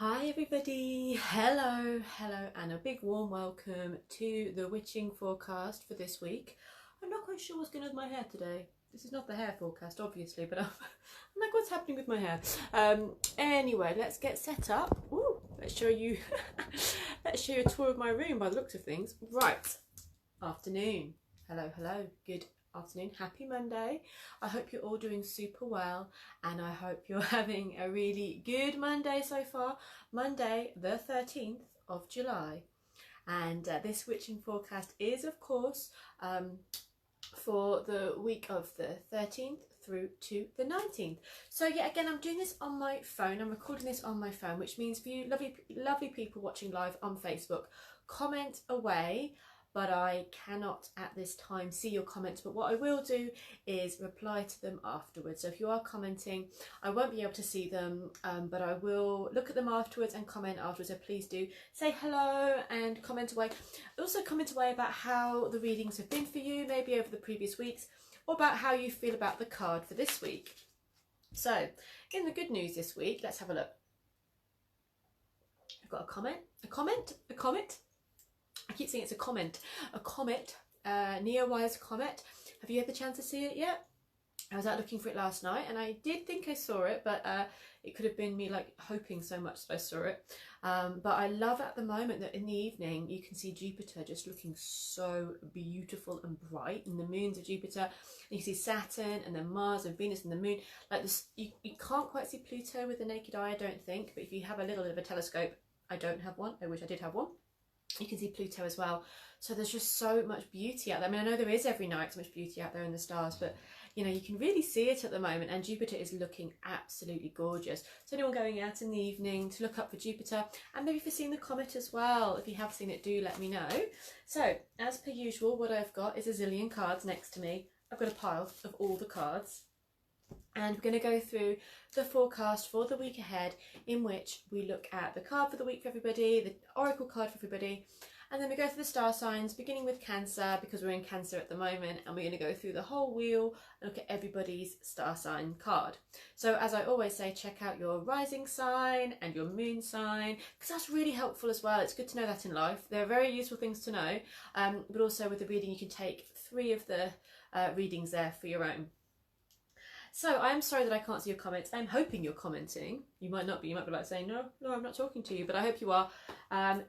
Hi everybody, hello, and a big warm welcome to the witching forecast for this week. I'm not quite sure what's going on with my hair today. This is not the hair forecast obviously, but I'm like, what's happening with my hair? Anyway, let's get set up. Ooh, let's show you let's show you a tour of my room by the looks of things. Right, afternoon, hello, good afternoon, happy Monday. I hope you're all doing super well and I hope you're having a really good Monday so far. Monday the 13th of July, and this witching forecast is of course for the week of the 13th through to the 19th. So yeah, again, I'm doing this on my phone. I'm recording this on my phone, which means for you lovely people watching live on Facebook, comment away, but I cannot at this time see your comments. But what I will do is reply to them afterwards. So if you are commenting, I won't be able to see them, but I will look at them afterwards and comment afterwards. So please do say hello and comment away. Also comment away about how the readings have been for you, maybe over the previous weeks, or about how you feel about the card for this week. So in the good news this week, let's have a look. I've got a comment. I keep saying it's a comet, Neowise comet. Have you had the chance to see it yet? I was out looking for it last night and I did think I saw it, but it could have been me like hoping so much that I saw it. But I love at the moment that in the evening you can see Jupiter just looking so beautiful and bright, and the moons of Jupiter. And you can see Saturn and then Mars and Venus and the moon. Like this, you can't quite see Pluto with the naked eye, I don't think, but if you have a little bit of a telescope, I don't have one, I wish I did have one, you can see Pluto as well. So there's just so much beauty out there. I mean, I know there is every night so much beauty out there in the stars, but you know, you can really see it at the moment, and Jupiter is looking absolutely gorgeous. So anyone going out in the evening to look up for Jupiter, and maybe for seeing the comet as well, if you have seen it, do let me know. So as per usual, what I've got is a zillion cards next to me. I've got a pile of all the cards, and we're going to go through the forecast for the week ahead, in which we look at the card for the week for everybody, the oracle card for everybody, and then we go through the star signs, beginning with Cancer, because we're in Cancer at the moment, and we're going to go through the whole wheel and look at everybody's star sign card. So as I always say, check out your rising sign and your moon sign, because that's really helpful as well. It's good to know that in life. They're very useful things to know, but also with the reading you can take 3 of the readings there for your own. So I'm sorry that I can't see your comments. I'm hoping you're commenting. You might not be. You might be like saying, no, I'm not talking to you, but I hope you are.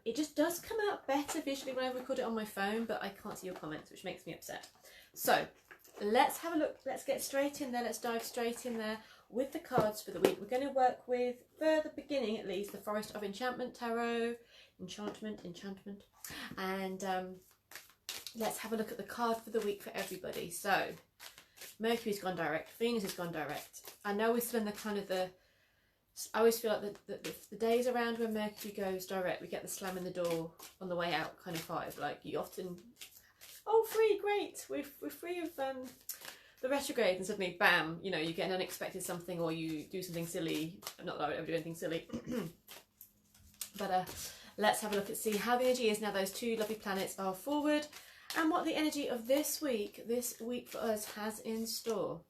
It just does come out better visually when I record it on my phone, but I can't see your comments, which makes me upset. So let's have a look. Let's get straight in there. Let's dive straight in there with the cards for the week. We're going to work with, for the beginning at least, the Forest of Enchantment Tarot. Enchantment. And let's have a look at the card for the week for everybody. So Mercury's gone direct, Venus has gone direct. I know we're still in the kind of I always feel like the days around when Mercury goes direct, we get the slam in the door on the way out kind of vibe. Like you often, oh, free, great, we're free of the retrograde, and suddenly, bam, you know, you get an unexpected something, or you do something silly. Not that I would ever do anything silly. But let's have a look and see how the energy is now those 2 lovely planets are forward, and what the energy of this week for us has in store.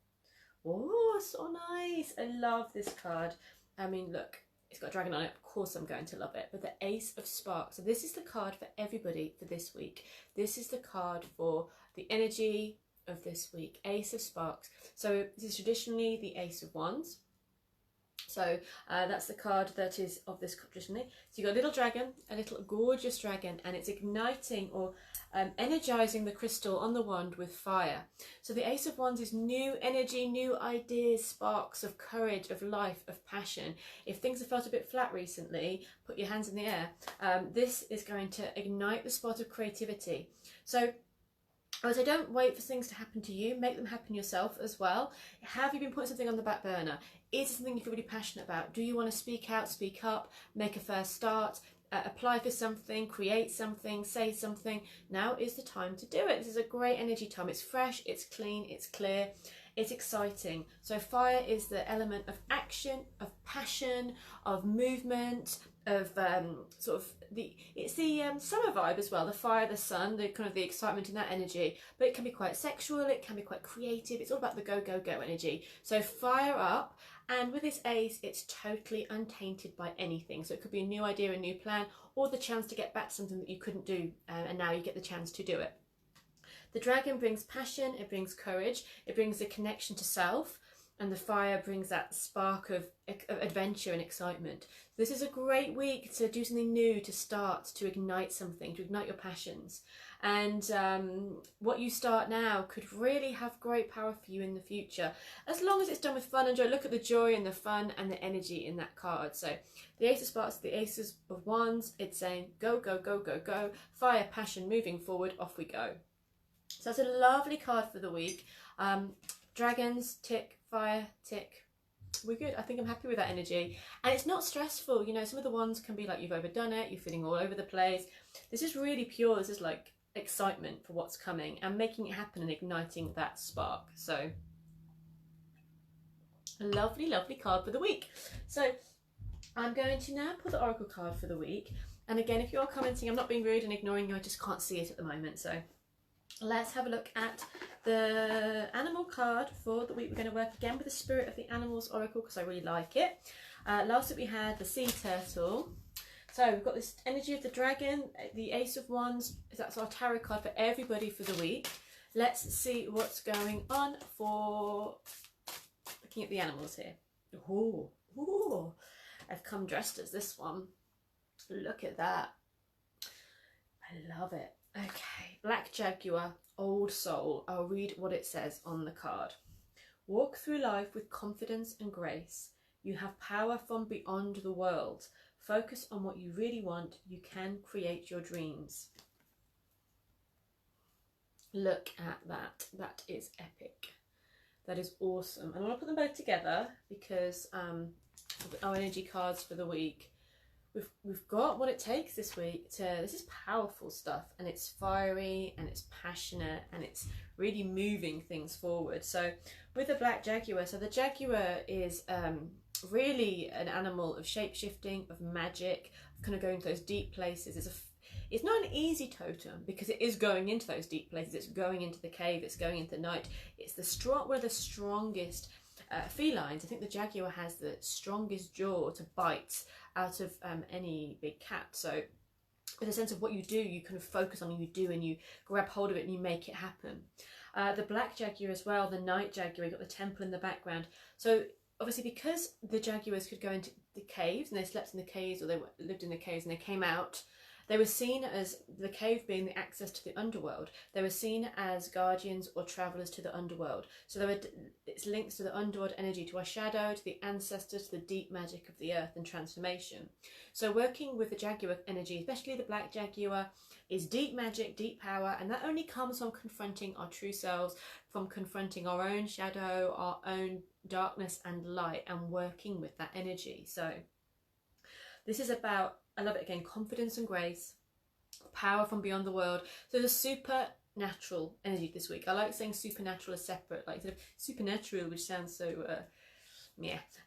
Oh, so nice. I love this card. I mean, look, it's got a dragon on it. Of course I'm going to love it. But the Ace of Sparks. So this is the card for everybody for this week. This is the card for the energy of this week. Ace of Sparks. So this is traditionally the Ace of Wands. So that's the card that is of this traditionally. So you've got a little dragon, a little gorgeous dragon, and it's igniting or energizing the crystal on the wand with fire. So the Ace of Wands is new energy, new ideas, sparks of courage, of life, of passion. If things have felt a bit flat recently, put your hands in the air. This is going to ignite the spark of creativity. So I would say, don't wait for things to happen to you, make them happen yourself as well. Have you been putting something on the back burner? Is it something you feel really passionate about? Do you want to speak out, speak up, make a first start, apply for something, create something, say something? Now is the time to do it. This is a great energy time. It's fresh, it's clean, it's clear, it's exciting. So fire is the element of action, of passion, of movement, of sort of it's the summer vibe as well, the fire, the sun, the kind of the excitement in that energy. But it can be quite sexual, it can be quite creative. It's all about the go go go energy. So fire up. And with this ace, it's totally untainted by anything. So it could be a new idea, a new plan, or the chance to get back to something that you couldn't do, and now you get the chance to do it. The dragon brings passion, it brings courage, it brings a connection to self, and the fire brings that spark of adventure and excitement. This is a great week to do something new, to start, to ignite something, to ignite your passions. And what you start now could really have great power for you in the future, as long as it's done with fun and joy. Look at the joy and the fun and the energy in that card. So the Ace of Sparks, the Aces of Wands, it's saying go, go, go, go, go, fire, passion, moving forward, off we go. So that's a lovely card for the week. Dragons, tick, fire, tick. We're good. I think I'm happy with that energy. And it's not stressful. You know, some of the ones can be like you've overdone it, you're feeling all over the place. This is really pure. This is like excitement for what's coming and making it happen and igniting that spark. So a lovely, lovely card for the week. So I'm going to now pull the oracle card for the week. And again, if you're commenting, I'm not being rude and ignoring you, I just can't see it at the moment. So let's have a look at the animal card for the week. We're going to work again with the Spirit of the Animals Oracle because I really like it. Last week we had the Sea Turtle. So we've got this energy of the dragon, the Ace of Wands. That's our tarot card for everybody for the week. Let's see what's going on for looking at the animals here. Ooh, ooh. I've come dressed as this one. Look at that. I love it. Okay, Black Jaguar, Old Soul. I'll read what it says on the card. Walk through life with confidence and grace. You have power from beyond the world. Focus on what you really want. You can create your dreams. Look at that. That is epic. That is awesome. And I want to put them both together because our energy cards for the week. We've got what it takes this week to, this is powerful stuff, and it's fiery and it's passionate and it's really moving things forward. So with the Black Jaguar, so the Jaguar is really an animal of shape-shifting, of magic, of kind of going to those deep places. It's not an easy totem because it is going into those deep places. It's going into the cave, it's going into the night. It's one of the strongest felines. I think the Jaguar has the strongest jaw to bite out of any big cat. So with a sense of what you do, you kind of focus on and you do, and you grab hold of it and you make it happen. The Black Jaguar as well, the Night Jaguar, you've got the temple in the background. So obviously because the Jaguars could go into the caves, and they slept in the caves, or they lived in the caves and they came out, they were seen as, the cave being the access to the underworld, they were seen as guardians or travellers to the underworld. So it's links to the underworld energy, to our shadow, to the ancestors, to the deep magic of the earth and transformation. So working with the Jaguar energy, especially the Black Jaguar, is deep magic, deep power, and that only comes from confronting our true selves, from confronting our own shadow, our own darkness and light, and working with that energy. So this is about, I love it again, confidence and grace, power from beyond the world. So the supernatural energy this week. I like saying supernatural as separate, like sort of supernatural, which sounds so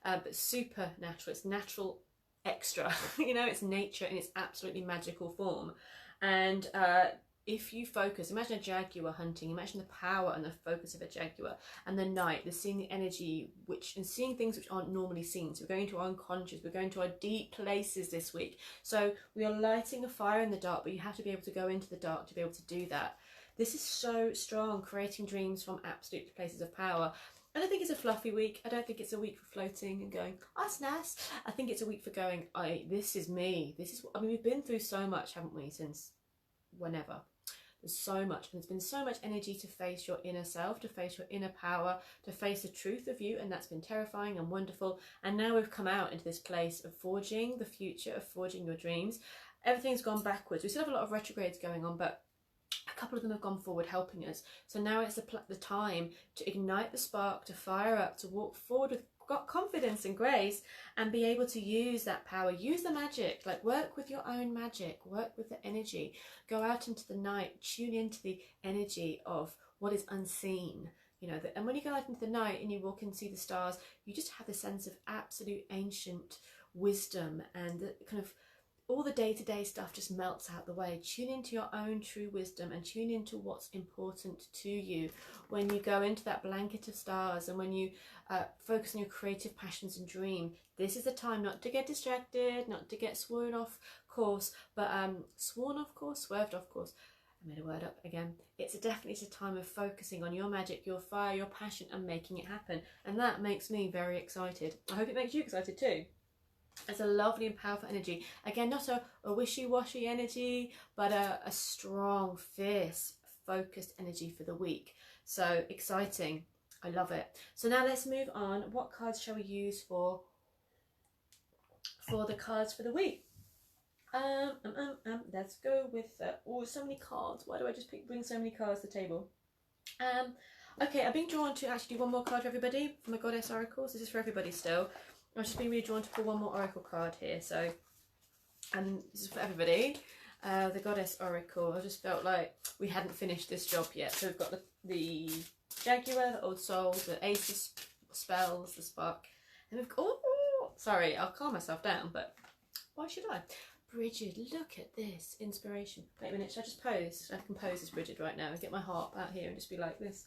but supernatural, it's natural extra. You know, it's nature in its absolutely magical form. And if you focus, imagine a jaguar hunting, imagine the power and the focus of a jaguar, and the night, the seeing the energy, and seeing things which aren't normally seen. So we're going to our unconscious, we're going to our deep places this week. So we are lighting a fire in the dark, but you have to be able to go into the dark to be able to do that. This is so strong, creating dreams from absolute places of power. I don't think it's a fluffy week. I don't think it's a week for floating and going, oh, that's nice. I think it's a week for going, this is me. I mean, we've been through so much, haven't we, since whenever. There's so much, and there's been so much energy to face your inner self, to face your inner power, to face the truth of you, and that's been terrifying and wonderful. And now we've come out into this place of forging the future, of forging your dreams. Everything's gone backwards. We still have a lot of retrogrades going on, but a couple of them have gone forward, helping us. So now it's the time to ignite the spark, to fire up, to walk forward with confidence and grace, and be able to use that power, use the magic, like work with your own magic, work with the energy, go out into the night, tune into the energy of what is unseen, you know, and when you go out into the night and you walk and see the stars, you just have the sense of absolute ancient wisdom, and the kind of all the day-to-day stuff just melts out the way. Tune into your own true wisdom and tune into what's important to you when you go into that blanket of stars, and when you focus on your creative passions and dream. This is the time not to get distracted, not to get swerved off course, but swerved off course. I made a word up again. It's definitely a time of focusing on your magic, your fire, your passion, and making it happen. And that makes me very excited. I hope it makes you excited too. It's a lovely and powerful energy. Again, not a wishy-washy energy, but a strong, fierce, focused energy for the week. So exciting. I love it. So now let's move on. What cards shall we use for the cards for the week? Let's go with oh, so many cards. Why do I just bring so many cards to the table? Okay, I've been drawn to actually do one more card for everybody from the Goddess Oracles. This is for everybody still. I've just been really drawn to pull one more Oracle card here. So, this is for everybody. The Goddess Oracle. I just felt like we hadn't finished this job yet. So we've got the Jaguar, the Old Soul, the Ace of Spells, the Spark, and we've got, oh, sorry, I'll calm myself down, but why should I? Bridget, look at this inspiration. Wait a minute, should I just pose? I can pose as Bridget right now and get my harp out here and just be like this.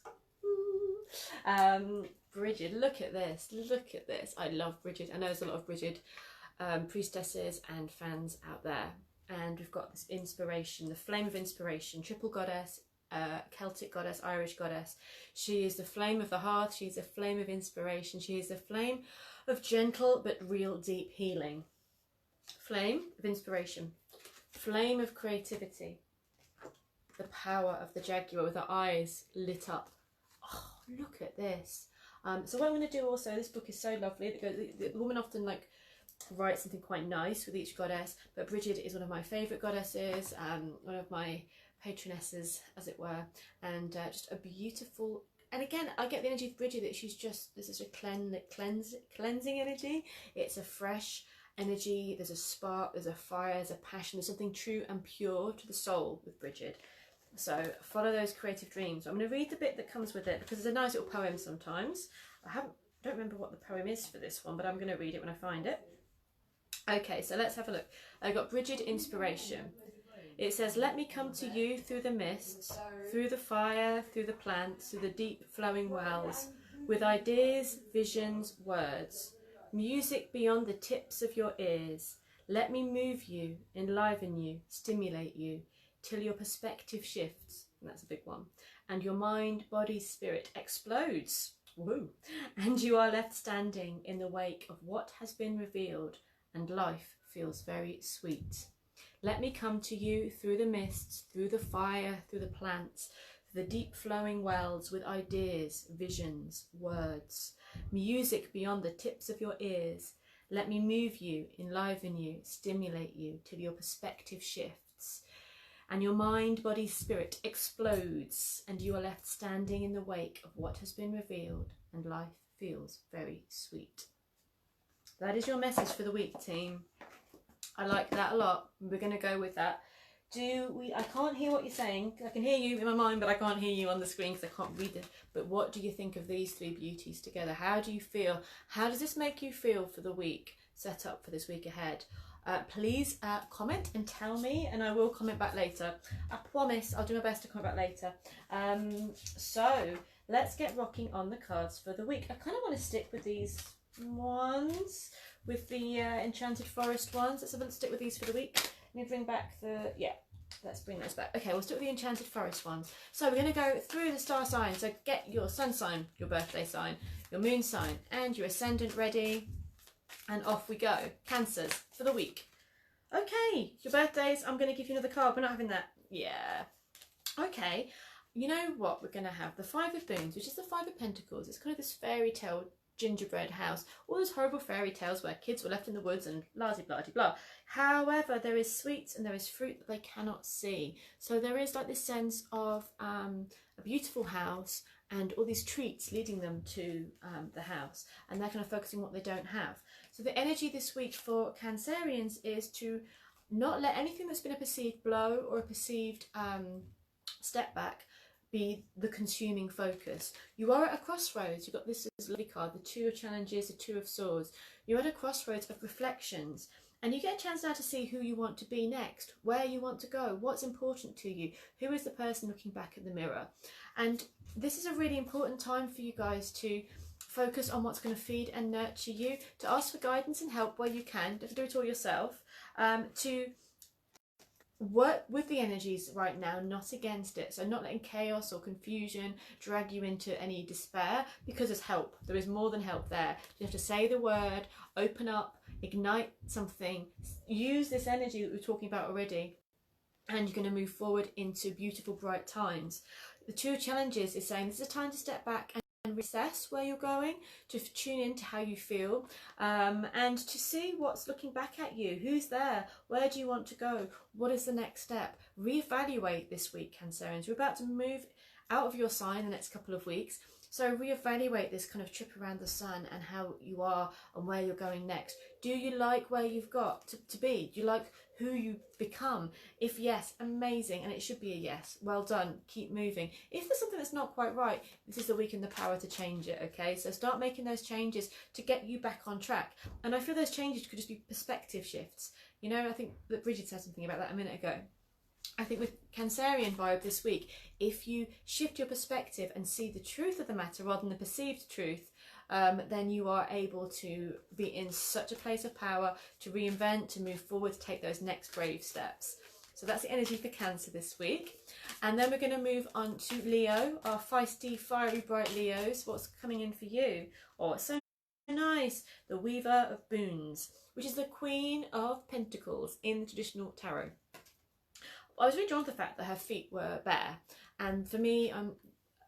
Bridget, look at this, look at this. I love Bridget. I know there's a lot of Bridget priestesses and fans out there, and we've got this inspiration, the flame of inspiration, triple goddess, Celtic goddess, Irish goddess. She is the flame of the hearth, she's the flame of inspiration, she is the flame of gentle but real deep healing. Flame of inspiration, flame of creativity, the power of the Jaguar with her eyes lit up. Oh, look at this. So what I'm going to do also, this book is so lovely. The woman often like writes something quite nice with each goddess, but Bridget is one of my favourite goddesses, one of my patronesses, as it were, and just a beautiful. And again, I get the energy of Bridget that she's just, this is a cleansing energy. It's a fresh energy. There's a spark, there's a fire, there's a passion, there's something true and pure to the soul with Bridget. So follow those creative dreams. I'm going to read the bit that comes with it because it's a nice little poem sometimes. Don't remember what the poem is for this one, but I'm going to read it when I find it. Okay, so let's have a look. I got Bridget inspiration. It says, let me come to you through the mists, through the fire, through the plants, through the deep flowing wells, with ideas, visions, words, music beyond the tips of your ears. Let me move you, enliven you, stimulate you, till your perspective shifts, and that's a big one, and your mind, body, spirit explodes. Woo! And you are left standing in the wake of what has been revealed, and life feels very sweet. Let me come to you through the mists, through the fire, through the plants, through the deep flowing wells, with ideas, visions, words, music beyond the tips of your ears. Let me move you, enliven you, stimulate you, till your perspective shifts, and your mind, body, spirit explodes, and you are left standing in the wake of what has been revealed, and life feels very sweet. That is your message for the week, team. I like that a lot. We're going to go with that. I can't hear what you're saying. I can hear you in my mind, but I can't hear you on the screen because I can't read it. But what do you think of these three beauties together? How do you feel? How does this make you feel for the week set up for this week ahead? Please comment and tell me, and I will comment back later. I promise I'll do my best to comment back later. So let's get rocking on the cards for the week. I kind of want to stick with these ones, with the Enchanted Forest ones. Let's stick with these for the week. Let me bring back let's bring those back. Okay, we'll stick with the Enchanted Forest ones. So we're going to go through the star signs. So get your sun sign, your birthday sign, your moon sign, and your ascendant ready. And off we go. Cancers for the week. Okay, your birthdays. I'm going to give you another card. We're not having that. Yeah. Okay. You know what? We're going to have the Five of Boons, which is the Five of Pentacles. It's kind of this fairy tale gingerbread house. All those horrible fairy tales where kids were left in the woods and blah, blah, blah, blah. However, there is sweets and there is fruit that they cannot see. So there is like this sense of a beautiful house and all these treats leading them to the house, and they're kind of focusing on what they don't have. So the energy this week for Cancerians is to not let anything that's been a perceived blow or a perceived step back be the consuming focus. You are at a crossroads. You've got this lovely card, the Two of Challenges, the Two of Swords. You're at a crossroads of reflections, and you get a chance now to see who you want to be next, where you want to go, what's important to you, who is the person looking back at the mirror. And this is a really important time for you guys to focus on what's going to feed and nurture you, to ask for guidance and help where you can, don't do it all yourself, to work with the energies right now, not against it. So not letting chaos or confusion drag you into any despair, because there's help. There is more than help there. You have to say the word, open up, ignite something, use this energy that we were talking about already, and you're going to move forward into beautiful, bright times. The Two of Challenges is saying this is a time to step back and reassess where you're going, to tune into how you feel, and to see what's looking back at you, who's there, where do you want to go, what is the next step. Reevaluate this week, Cancerians. We're about to move out of your sign the next couple of weeks, so reevaluate this kind of trip around the sun and how you are and where you're going next. Do you like where you've got to be? Do you like who you've become? If yes, amazing, and it should be a yes. Well done, keep moving. If there's something that's not quite right, this is the week and the power to change it, okay? So start making those changes to get you back on track. And I feel those changes could just be perspective shifts. You know, I think that Bridget said something about that a minute ago. I think with Cancerian vibe this week, if you shift your perspective and see the truth of the matter rather than the perceived truth, then you are able to be in such a place of power to reinvent, to move forward, to take those next brave steps. So that's the energy for Cancer this week. And then we're going to move on to Leo, our feisty, fiery, bright Leos. What's coming in for you? Oh, it's so nice. The Weaver of Boons, which is the Queen of Pentacles in the traditional tarot. I was really drawn to the fact that her feet were bare, and for me,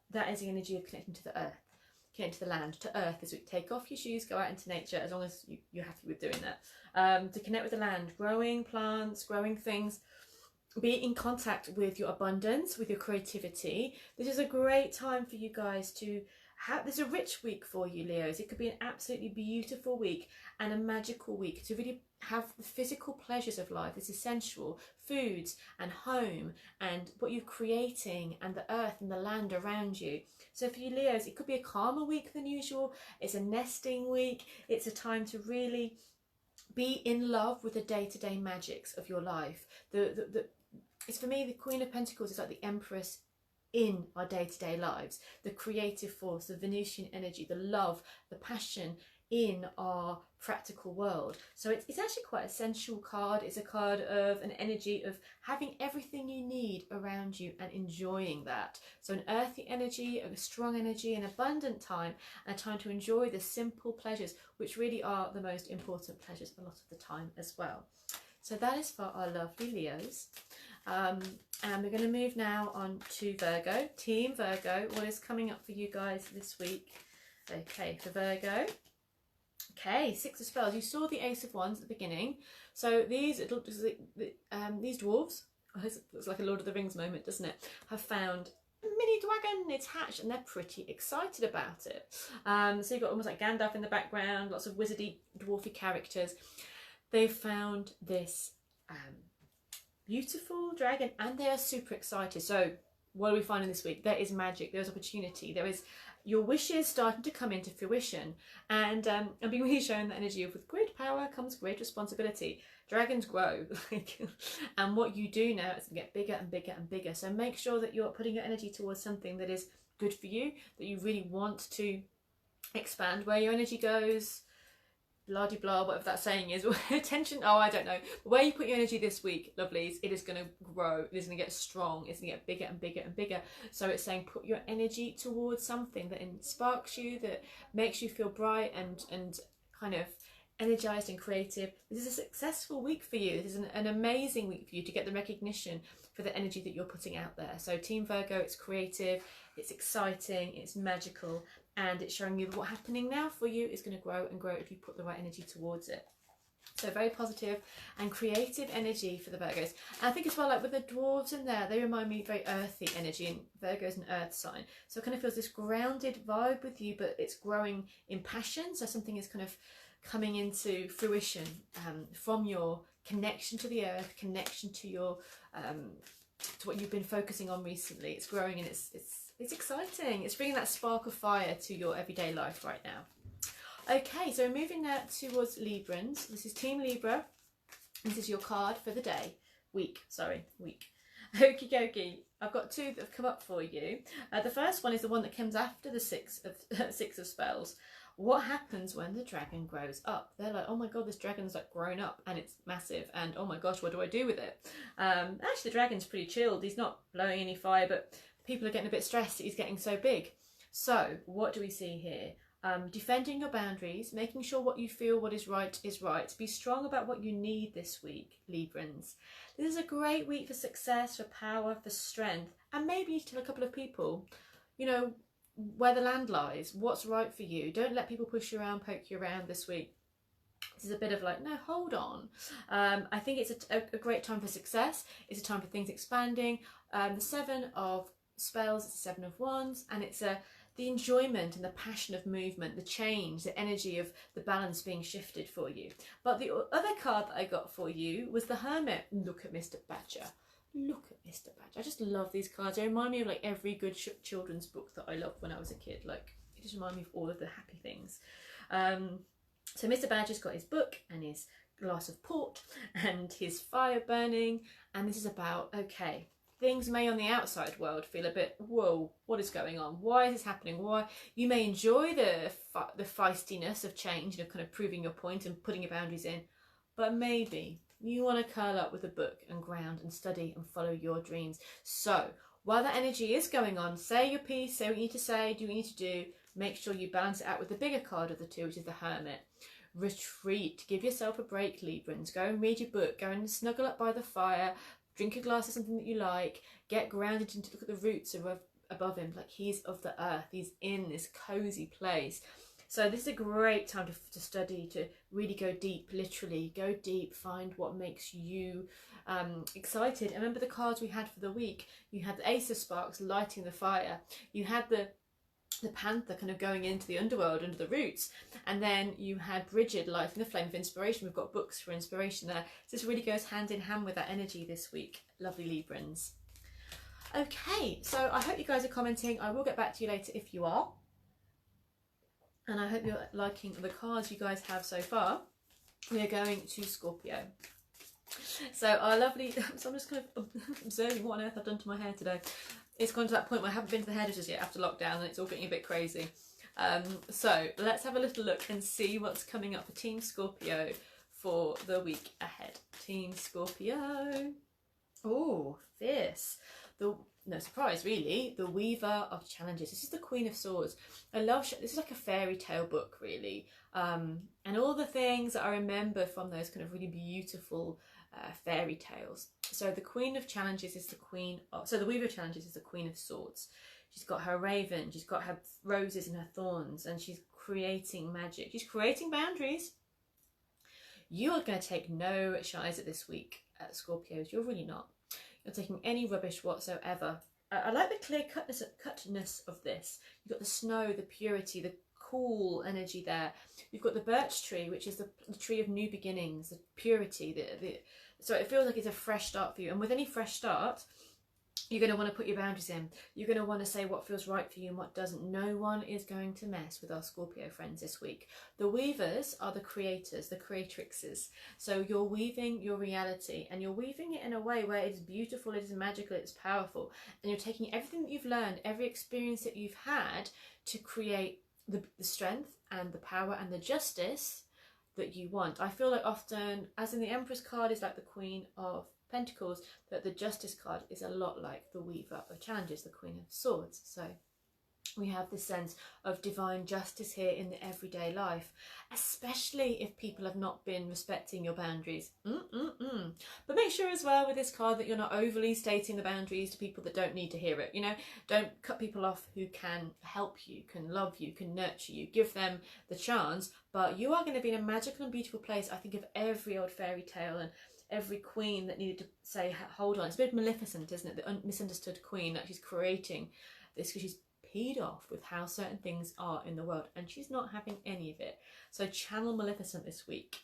that is the energy of connecting to the earth, connecting to the land, to earth this week. Take off your shoes, go out into nature, as long as you're happy with doing that. To connect with the land, growing plants, growing things, be in contact with your abundance, with your creativity. This is a great time for you guys to have, this is a rich week for you, Leos. It could be an absolutely beautiful week and a magical week to really have the physical pleasures of life, this essential foods and home and what you're creating and the earth and the land around you. So for you, Leos, it could be a calmer week than usual. It's a nesting week. It's a time to really be in love with the day-to-day magics of your life. It's, for me, the Queen of Pentacles is like the Empress in our day-to-day lives, the creative force, the Venusian energy, the love, the passion in our practical world. So it's actually quite a sensual card. It's a card of an energy of having everything you need around you and enjoying that. So an earthy energy, a strong energy, an abundant time, and a time to enjoy the simple pleasures, which really are the most important pleasures a lot of the time as well. So that is for our lovely Leos. And we're going to move now on to Virgo. Team Virgo, what is coming up for you guys this week? Okay, for Virgo. Okay, Six of Spells. You saw the Ace of Wands at the beginning. So these dwarves, it's like a Lord of the Rings moment, doesn't it? Have found a mini dragon. It's hatched, and they're pretty excited about it. So you've got almost like Gandalf in the background, lots of wizardy, dwarfy characters. They've found this beautiful dragon, and they are super excited. So what are we finding this week? There is magic, there's opportunity, there is your wishes starting to come into fruition, and I'm being really shown the energy of with great power comes great responsibility. Dragons grow, and what you do now is get bigger and bigger and bigger. So make sure that you're putting your energy towards something that is good for you, that you really want to expand. Where your energy goes, blah de blah, whatever that saying is, attention, oh, I don't know. But where you put your energy this week, lovelies, it is going to grow, it is going to get strong, it's going to get bigger and bigger and bigger. So it's saying put your energy towards something that sparks you, that makes you feel bright and kind of energized and creative. This is a successful week for you. This is an amazing week for you to get the recognition for the energy that you're putting out there. So Team Virgo, it's creative, it's exciting, it's magical, and it's showing you that what's happening now for you is going to grow and grow if you put the right energy towards it. So very positive and creative energy for the Virgos. And I think as well, like with the dwarves in there, they remind me of very earthy energy, and Virgo's an earth sign. So it kind of feels this grounded vibe with you, but it's growing in passion. So something is kind of coming into fruition from your connection to the earth, connection to your to what you've been focusing on recently. It's growing and it's exciting. It's bringing that spark of fire to your everyday life right now. Okay, so moving now towards Librans. This is Team Libra. This is your card for the day. Week. Okie dokie. I've got two that have come up for you. The first one is the one that comes after the six of spells. What happens when the dragon grows up? They're like, oh my god, this dragon's like grown up and it's massive, and oh my gosh, what do I do with it? Actually, the dragon's pretty chilled. He's not blowing any fire, but people are getting a bit stressed that he's getting so big. So what do we see here? Defending your boundaries, making sure what you feel, what is right is right. Be strong about what you need this week, Librans. This is a great week for success, for power, for strength, and maybe you tell a couple of people, you know, where the land lies, what's right for you. Don't let people push you around, poke you around this week. This is a bit of like, no, hold on. I think it's a great time for success. It's a time for things expanding. The Seven of Spells, it's the Seven of Wands, and it's the enjoyment and the passion of movement, the change, the energy of the balance being shifted for you. But the other card that I got for you was the Hermit. Look at Mr. Badger. Look at Mr. Badger. I just love these cards. They remind me of like every good children's book that I loved when I was a kid. Like, it just reminds me of all of the happy things. So Mr. Badger's got his book and his glass of port and his fire burning. And this is about, okay, things may on the outside world feel a bit, whoa, what is going on? Why is this happening? Why? You may enjoy the feistiness of change, you know, kind of proving your point and putting your boundaries in. But maybe you want to curl up with a book and ground and study and follow your dreams. So while that energy is going on, say your piece, say what you need to say, do what you need to do. Make sure you balance it out with the bigger card of the two, which is the Hermit. Retreat. Give yourself a break, Librans. Go and read your book. Go and snuggle up by the fire. Drink a glass of something that you like. Get grounded and look at the roots above him. Like, he's of the earth. He's in this cozy place. So this is a great time to study, to really go deep, literally. Go deep, find what makes you excited. And remember the cards we had for the week. You had the Ace of Sparks lighting the fire. You had the Panther kind of going into the underworld, under the roots. And then you had Bridget lighting the flame of inspiration. We've got books for inspiration there. So this really goes hand in hand with that energy this week. Lovely Librans. Okay, so I hope you guys are commenting. I will get back to you later if you are. And I hope you're liking the cards you guys have so far. We are going to Scorpio. So our lovely, so I'm just kind of observing what on earth I've done to my hair today. It's gone to that point where I haven't been to the hairdressers yet after lockdown and it's all getting a bit crazy. So let's have a little look and see what's coming up for Team Scorpio for the week ahead. Team Scorpio. Oh, this. No surprise really, the Weaver of Challenges. This is the Queen of Swords. I love, this is like a fairy tale book really, and all the things that I remember from those kind of really beautiful fairy tales. So the Queen of Challenges is the Queen of, so the Weaver of Challenges is the Queen of Swords. She's got her raven, she's got her roses and her thorns, and she's creating magic. She's creating boundaries. You are going to take no shies at this week, Scorpios. You're really not. You're taking any rubbish whatsoever. I like the clear cutness of this. You've got the snow, the purity, the cool energy there. You've got the birch tree, which is the tree of new beginnings, the purity. So it feels like it's a fresh start for you. And with any fresh start, you're going to want to put your boundaries in. You're going to want to say what feels right for you and what doesn't. No one is going to mess with our Scorpio friends this week. The weavers are the creators, the creatrixes. So you're weaving your reality and you're weaving it in a way where it's beautiful, it is magical, it's powerful. And you're taking everything that you've learned, every experience that you've had to create the strength and the power and the justice that you want. I feel like often, as in the Empress card is like the Queen of Pentacles, that the Justice card is a lot like the Weaver of Challenges, the Queen of Swords. So we have this sense of divine justice here in the everyday life, especially if people have not been respecting your boundaries. But make sure as well with this card that you're not overly stating the boundaries to people that don't need to hear it. You know, don't cut people off who can help you, can love you, can nurture you. Give them the chance, but you are going to be in a magical and beautiful place. I think of every old fairy tale and every queen that needed to say, hold on. It's a bit Maleficent, isn't it? The misunderstood queen, that she's creating this because she's peed off with how certain things are in the world, and she's not having any of it. So channel Maleficent this week,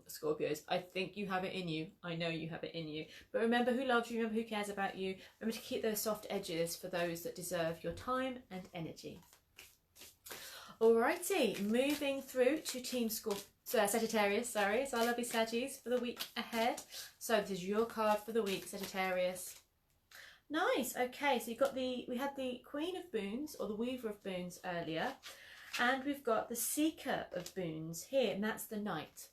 Scorpios. I think you have it in you. I know you have it in you. But remember who loves you, remember who cares about you. Remember to keep those soft edges for those that deserve your time and energy. Alrighty, moving through to Team Sagittarius, sorry. It's our lovely Saggies for the week ahead. So this is your card for the week, Sagittarius. Nice. Okay, so we had the Queen of Boons, or the Weaver of Boons earlier, and we've got the Seeker of Boons here, and that's the Knight.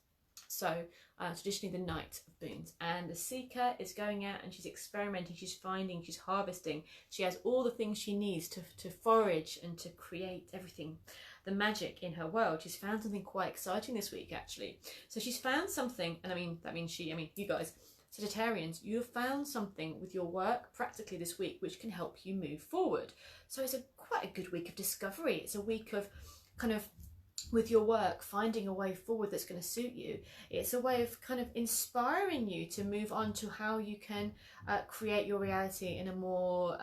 So traditionally the Knight of Boons, and the Seeker is going out and she's experimenting, she's finding, she's harvesting. She has all the things she needs to forage and to create everything, the magic in her world. She's found something quite exciting this week, actually. So she's found something, and that means you guys, Sagittarians, you have found something with your work practically this week which can help you move forward. So it's quite a good week of discovery. It's a week of kind of, with your work, finding a way forward that's going to suit you. It's a way of kind of inspiring you to move on to how you can create your reality in a more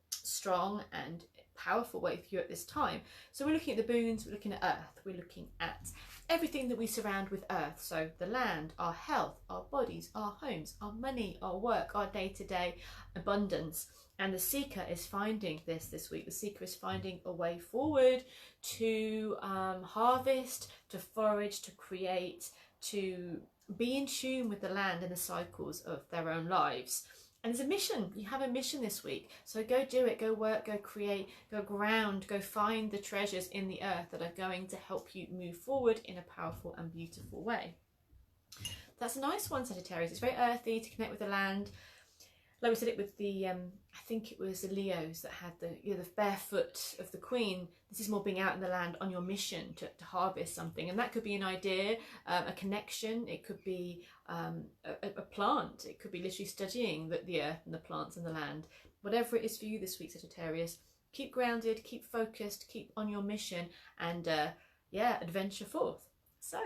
strong and powerful way for you at this time. So we're looking at the boons, we're looking at Earth, we're looking at everything that we surround with Earth. So the land, our health, our bodies, our homes, our money, our work, our day-to-day abundance. And the Seeker is finding this week. The Seeker is finding a way forward to harvest, to forage, to create, to be in tune with the land and the cycles of their own lives. And there's a mission. You have a mission this week. So go do it, go work, go create, go ground, go find the treasures in the earth that are going to help you move forward in a powerful and beautiful way. That's a nice one, Sagittarius. It's very earthy, to connect with the land. Like we said it with the, I think it was the Leos that had the bare foot of the Queen. This is more being out in the land on your mission to harvest something. And that could be an idea, a connection. It could be a plant. It could be literally studying the earth and the plants and the land. Whatever it is for you this week, Sagittarius, keep grounded, keep focused, keep on your mission, and adventure forth. So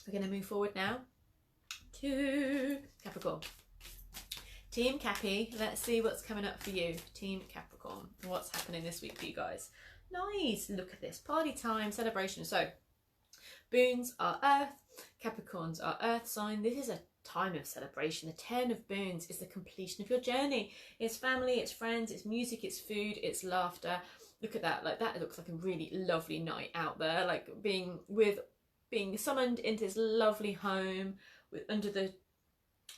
we're going to move forward now to Capricorn. Team Cappy, let's see what's coming up for you. Team Capricorn, what's happening this week for you guys? Nice, look at this, party time, celebration. So boons are Earth, Capricorns are Earth sign. This is a time of celebration. The 10 of boons is the completion of your journey. It's family, it's friends, it's music, it's food, it's laughter. Look at that, like that looks like a really lovely night out there, like being summoned into this lovely home under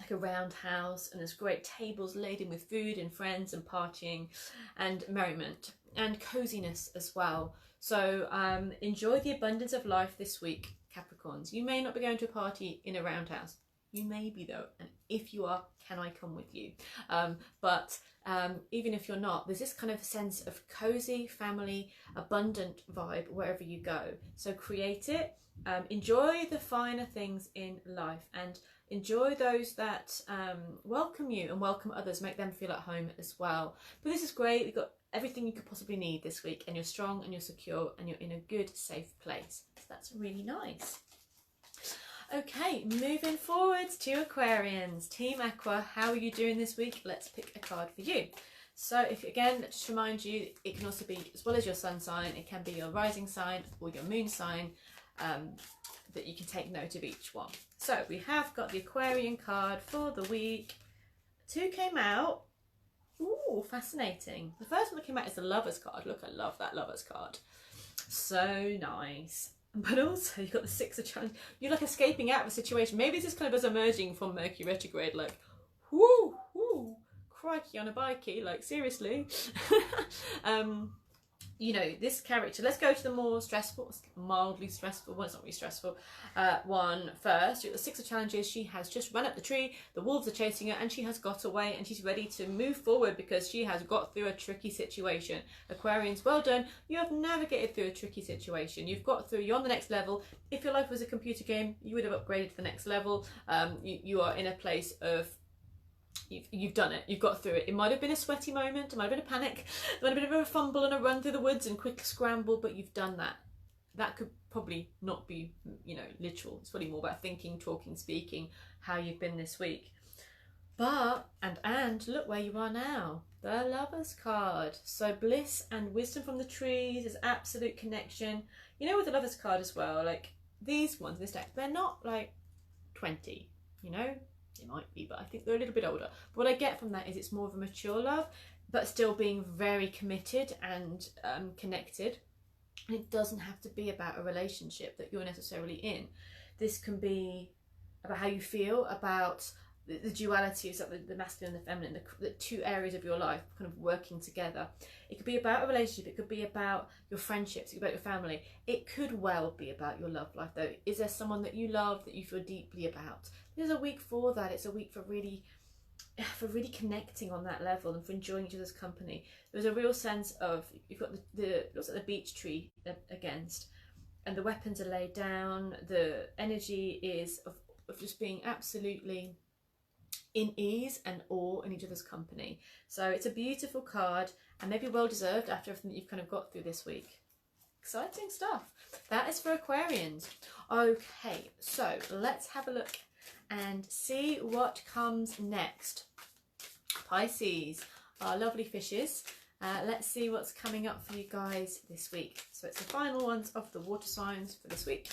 like a round house, and there's great tables laden with food and friends and partying and merriment and coziness as well. So enjoy the abundance of life this week, Capricorns. You may not be going to a party in a roundhouse. You may be though, and if you are, can I come with you? But even if you're not, there's this kind of sense of cozy, family, abundant vibe wherever you go. So create it. Enjoy the finer things in life, and enjoy those that welcome you and welcome others, make them feel at home as well. But this is great. You've got everything you could possibly need this week, and you're strong and you're secure and you're in a good, safe place. So that's really nice. Okay, moving forwards to Aquarians. Team Aqua, how are you doing this week? Let's pick a card for you. So if again, just remind you, it can also be, as well as your sun sign, it can be your rising sign or your moon sign, that you can take note of each one. So we have got the Aquarian card for the week. 2 came out. Ooh, fascinating. The first one that came out is the Lovers card. Look, I love that Lovers card. So nice. But also you've got the 6 of Challenge. You're like escaping out of a situation. Maybe this is kind of us emerging from Mercury retrograde, like, whoo, crikey on a bikey, like seriously. You know, this character, let's go to the more stressful, mildly stressful, well, it's not really stressful, one first. You've got the 6 of Challenges. She has just run up the tree, the wolves are chasing her, and she has got away, and she's ready to move forward because she has got through a tricky situation. Aquarians, well done. You have navigated through a tricky situation. You've got through, you're on the next level. If your life was a computer game, you would have upgraded to the next level. You are in a place of, you've done it, you've got through it. It might have been a sweaty moment, it might have been a panic, it might have been a bit of a fumble and a run through the woods and quick scramble, but you've done that. That could probably not be, you know, literal. It's probably more about thinking, talking, speaking, how you've been this week. But, and look where you are now. The Lovers card. So bliss and wisdom from the trees is absolute connection. You know, with the Lovers card as well, like these ones in this deck, they're not like 20, you know? They might be, but I think they're a little bit older. But what I get from that is it's more of a mature love, but still being very committed and connected. And it doesn't have to be about a relationship that you're necessarily in. This can be about how you feel about the duality of the masculine and the feminine, the two areas of your life kind of working together. It could be about a relationship, it could be about your friendships, it could be about your family. It could well be about your love life though. Is there someone that you love that you feel deeply about? There's a week for that. It's a week for really connecting on that level and for enjoying each other's company. There's a real sense of, you've got the looks like the beech tree against, and the weapons are laid down. The energy is of just being absolutely in ease and awe in each other's company. So it's a beautiful card, and maybe well deserved after everything that you've kind of got through this week. Exciting stuff. That is for Aquarians. Okay, so let's have a look and see what comes next. Pisces, our lovely fishes. Let's see what's coming up for you guys this week. So it's the final ones of the water signs for this week.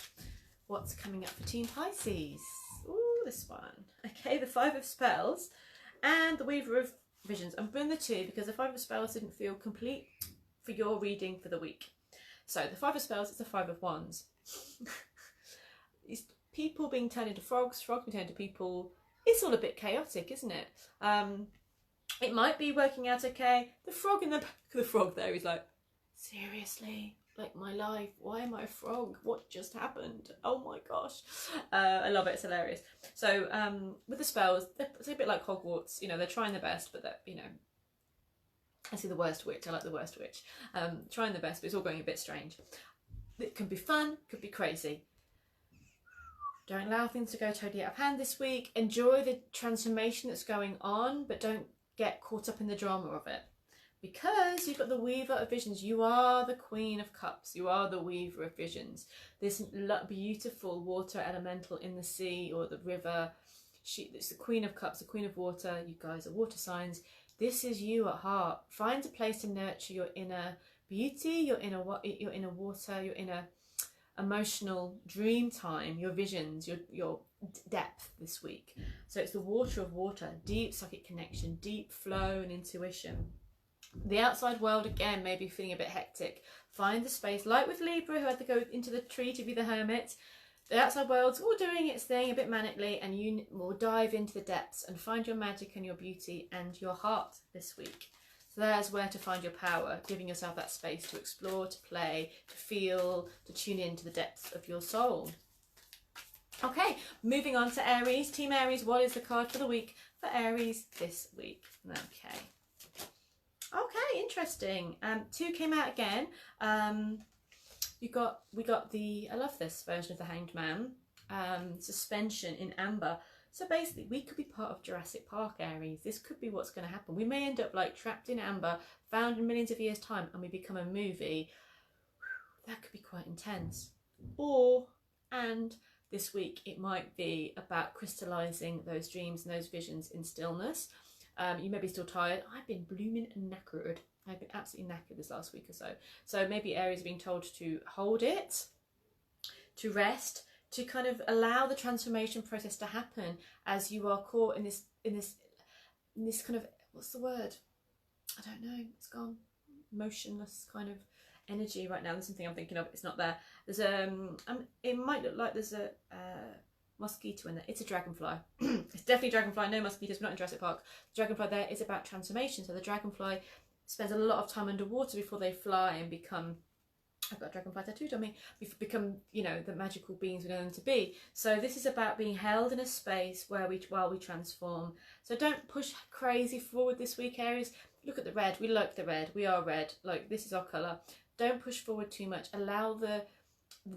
What's coming up for Team Pisces? Ooh, this one. Okay, the Five of Spells and the Weaver of Visions. I'm putting the two because the Five of Spells didn't feel complete for your reading for the week. So the Five of Spells is the Five of Wands. It's people being turned into frogs, frogs being turned into people. It's all a bit chaotic, isn't it? It might be working out okay. The frog in the back of the frog there is like, seriously? Like, my life, why am I a frog? What just happened? Oh my gosh. I love it, it's hilarious. So with the spells, it's a bit like Hogwarts, you know, they're trying their best, but they're, you know, I see the worst witch, I like the worst witch. Trying their best, but it's all going a bit strange. It can be fun, could be crazy. Don't allow things to go totally out of hand this week. Enjoy the transformation that's going on, but don't get caught up in the drama of it. Because you've got the Weaver of Visions. You are the Queen of Cups. You are the Weaver of Visions. This beautiful water elemental in the sea or the river. It's the Queen of Cups, the Queen of Water. You guys are water signs. This is you at heart. Find a place to nurture your inner beauty, your inner water, your inner emotional dream time, your visions, your depth this week. So it's the water of water, deep psychic connection, deep flow and intuition. The outside world, again, may be feeling a bit hectic. Find the space, like with Libra, who had to go into the tree to be the hermit. The outside world's all doing its thing a bit manically, and you will dive into the depths and find your magic and your beauty and your heart this week. So there's where to find your power, giving yourself that space to explore, to play, to feel, to tune into the depths of your soul. Okay, moving on to Aries. Team Aries, what is the card for the week for Aries this week? Okay. Okay, interesting. Two came out again. We got the, I love this version of the Hanged Man, suspension in amber. So basically, we could be part of Jurassic Park, Aries. This could be what's going to happen. We may end up like trapped in amber, found in millions of years' time, and we become a movie. That could be quite intense. And this week, it might be about crystallizing those dreams and those visions in stillness. You may be still tired. I've been blooming knackered. I've been absolutely knackered this last week or so. So maybe Aries are being told to hold it, to rest, to kind of allow the transformation process to happen as you are caught in this kind of, what's the word? I don't know. It's gone. Motionless kind of energy right now. There's something I'm thinking of. It's not there. There's it might look like there's a mosquito in there. It's a dragonfly. It's definitely a dragonfly. No mosquitoes. We're not in Jurassic Park. The dragonfly there is about transformation. So the dragonfly spends a lot of time underwater before they fly and become, I've got a dragonfly tattooed on me, become, you know, the magical beings we know them to be. So this is about being held in a space while we transform. So don't push crazy forward this week, Aries. Look at the red. We like the red. We are red. Like, this is our colour. Don't push forward too much. Allow the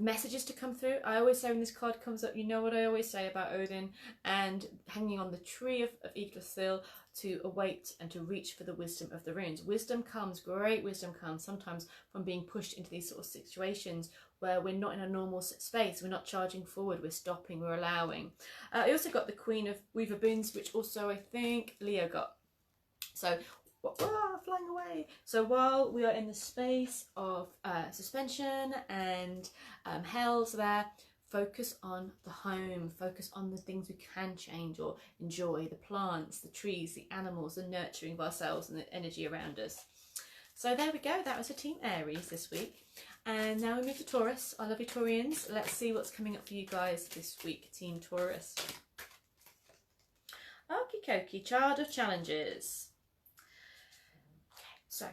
messages to come through. I always say when this card comes up, you know what I always say about Odin and hanging on the tree of Yggdrasil to await and to reach for the wisdom of the runes. Wisdom comes, great wisdom comes sometimes from being pushed into these sort of situations where we're not in a normal space, we're not charging forward, we're stopping, we're allowing. I also got the Queen of Weaver Boons, which also I think Leo got. So, flying away. So while we are in the space of suspension and held there, focus on the home, focus on the things we can change or enjoy, the plants, the trees, the animals, the nurturing of ourselves and the energy around us. So there we go, that was a Team Aries this week. And now we move to Taurus, our lovely Taurians. Let's see what's coming up for you guys this week, Team Taurus. Okie dokie, Child of Challenges. So,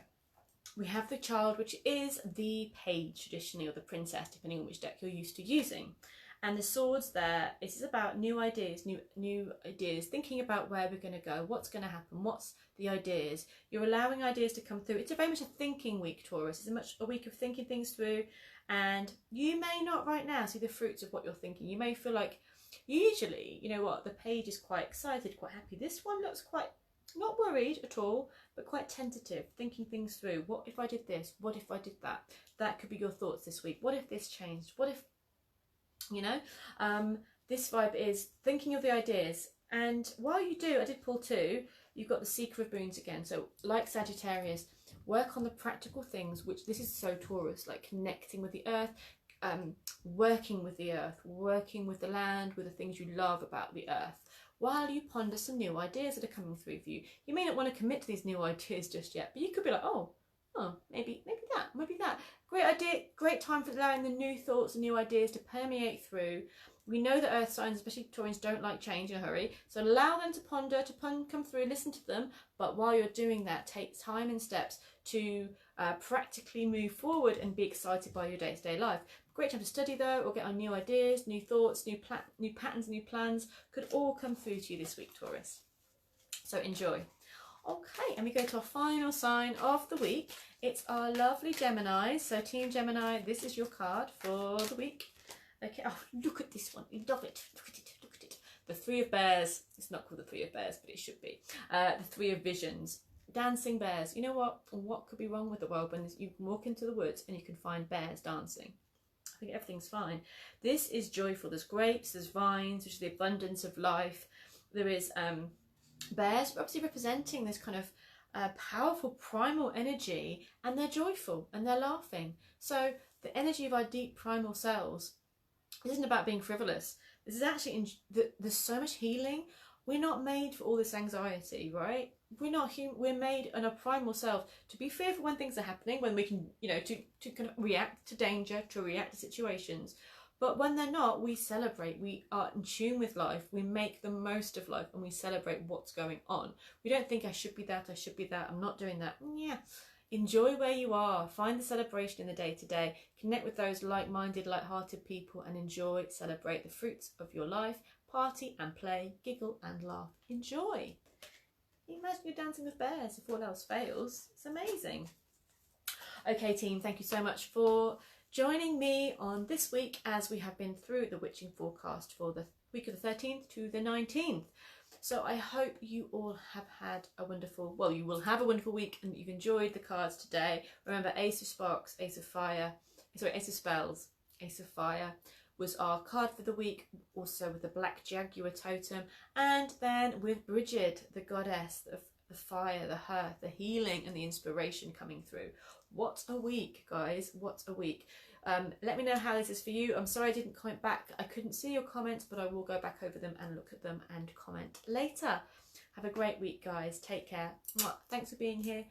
we have the Child, which is the page traditionally, or the princess, depending on which deck you're used to using. And the swords there, this is about new ideas, new ideas, thinking about where we're going to go, what's going to happen, what's the ideas. You're allowing ideas to come through. It's very much a thinking week, Taurus. It's a week of thinking things through. And you may not right now see the fruits of what you're thinking. You may feel like, usually, you know what, the page is quite excited, quite happy. This one looks quite not worried at all, but quite tentative, thinking things through. What if I did this? What if I did that? That could be your thoughts this week. What if this changed? What if, you know, this vibe is thinking of the ideas. And while you do, I did pull two, you've got the Seeker of Boons again. So like Sagittarius, work on the practical things, which this is so Taurus, like connecting with the earth, working with the earth, working with the land, with the things you love about the earth, while you ponder some new ideas that are coming through for you. You may not want to commit to these new ideas just yet, but you could be like, oh, maybe that. Great idea, great time for allowing the new thoughts and new ideas to permeate through. We know that earth signs, especially Taurians, don't like change in a hurry. So allow them to ponder, come through, listen to them. But while you're doing that, take time and steps to practically move forward and be excited by your day-to-day life. Great time to study though, or get on new ideas, new thoughts, new patterns, new plans could all come through to you this week, Taurus. So enjoy. Okay, and we go to our final sign of the week. It's our lovely Gemini. So Team Gemini, this is your card for the week. Okay, oh, look at this one. Love it. Look at it. Look at it. The Three of Bears. It's not called the Three of Bears, but it should be. The Three of Visions. Dancing bears. You know what? What could be wrong with the world when you can walk into the woods and you can find bears dancing? I think everything's fine. This is joyful. There's grapes, there's vines, which is the abundance of life. There is bears, obviously representing this kind of powerful primal energy, and they're joyful and they're laughing. So the energy of our deep primal selves isn't about being frivolous. This is actually, there's so much healing. We're not made for all this anxiety, right? We're not human. We're made in our primal self to be fearful when things are happening, when we can, you know, to kind of react to danger, to react to situations. But when they're not, we celebrate. We are in tune with life. We make the most of life and we celebrate what's going on. We don't think I should be that, I'm not doing that. Yeah. Enjoy where you are. Find the celebration in the day-to-day. Connect with those like-minded, light-hearted people and enjoy, celebrate the fruits of your life. Party and play, giggle and laugh. Enjoy. Imagine you're dancing with bears if all else fails. It's amazing. Okay, team, thank you so much for joining me on this week as we have been through the witching forecast for the week of the 13th to the 19th. So I hope you all have had a wonderful, well, you will have a wonderful week and you've enjoyed the cards today. Remember, Ace of Sparks, Ace of Fire, sorry, Ace of Spells, Ace of Fire was our card for the week, also with the Black Jaguar totem, and then with Bridget, the goddess of the fire, the hearth, the healing and the inspiration coming through. What a week, guys, what a week. Let me know how this is for you. I'm sorry I didn't comment back. I couldn't see your comments, but I will go back over them and look at them and comment later. Have a great week, guys. Take care. Thanks for being here.